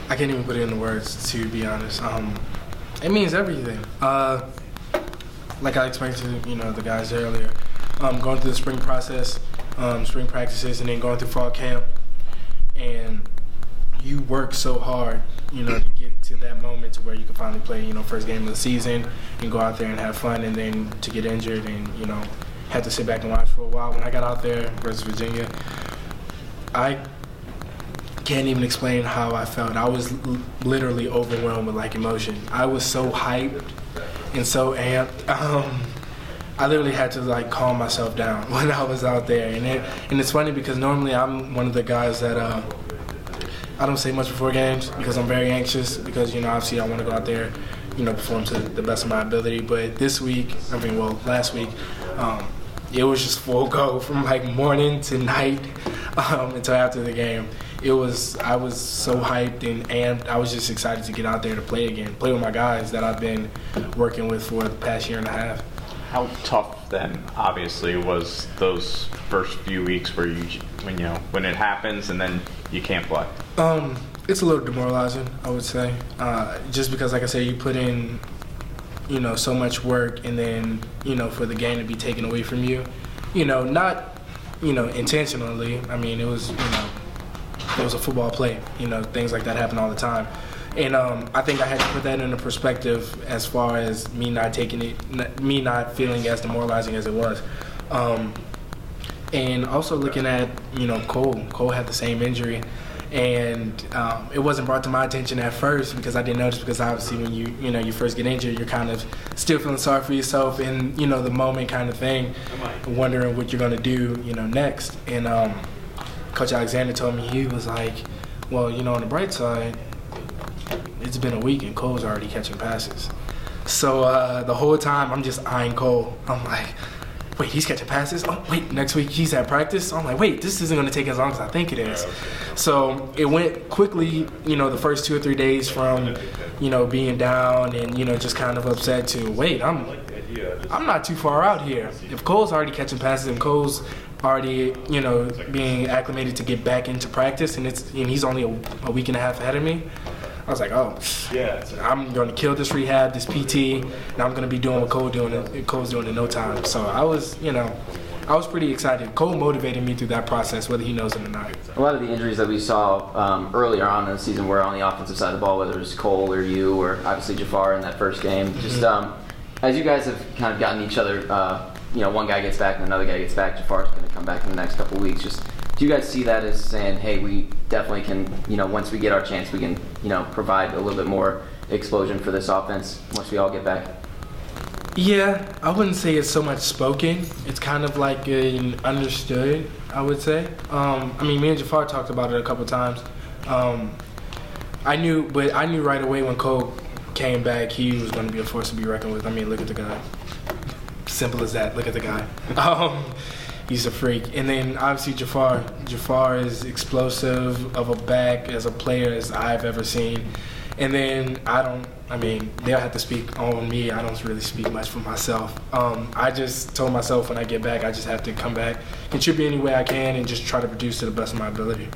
I can't even put it into words, to be honest. It means everything. Like I explained to the guys earlier, going through the spring process, spring practices, and then going through fall camp, and you work so hard, to get to that moment to where you can finally play, first game of the season and go out there and have fun, and then to get injured and had to sit back and watch for a while. When I got out there versus Virginia, I can't even explain how I felt. I was literally overwhelmed with emotion. I was so hyped and so amped. I literally had to calm myself down when I was out there, and it's funny because normally I'm one of the guys that I don't say much before games because I'm very anxious because obviously I want to go out there, perform to the best of my ability. But this week, last week, it was just full go from morning to night until after the game. I was so hyped and amped. I was just excited to get out there to play again, play with my guys that I've been working with for the past year and a half. How tough then, obviously, was those first few weeks where when it happens and then you can't play? It's a little demoralizing, I would say, just because, like I said, you put in, so much work, and then, for the game to be taken away from you, not, intentionally. I mean, it was a football play. Things like that happen all the time. And I think I had to put that into perspective as far as me not feeling as demoralizing as it was. And also looking at, Cole. Cole had the same injury. And it wasn't brought to my attention at first because I didn't notice, because obviously when you first get injured, you're kind of still feeling sorry for yourself in, the moment kind of thing, wondering what you're going to do, next. And Coach Alexander told me, he was like, well, on the bright side, it's been a week and Cole's already catching passes. So the whole time I'm just eyeing Cole. I'm like, wait, he's catching passes? Oh, wait, next week he's at practice? I'm like, wait, this isn't going to take as long as I think it is. So it went quickly, the first 2 or 3 days from, being down and, just kind of upset to, wait, I'm not too far out here. If Cole's already catching passes and Cole's already, being acclimated to get back into practice and he's only a week and a half ahead of me, I was like, I'm going to kill this rehab, this PT, and I'm going to be doing what Cole's doing in no time. So I was pretty excited. Cole motivated me through that process, whether he knows it or not. A lot of the injuries that we saw earlier on in the season were on the offensive side of the ball, whether it was Cole or you or obviously Jafar in that first game. Just as you guys have kind of gotten each other, one guy gets back and another guy gets back, Jafar's going to come back in the next couple of weeks. Just do you guys see that as saying, hey, we definitely can, once we get our chance, we can, provide a little bit more explosion for this offense once we all get back? Yeah, I wouldn't say it's so much spoken. It's kind of like an understood, I would say. Me and Jafar talked about it a couple times. I knew right away when Cole came back, he was going to be a force to be reckoned with. Look at the guy. Simple as that. Look at the guy. He's a freak. And then obviously Jafar. Jafar is explosive of a back as a player as I've ever seen. And then they'll have to speak on me. I don't really speak much for myself. I just told myself when I get back, I just have to come back, contribute any way I can, and just try to produce to the best of my ability.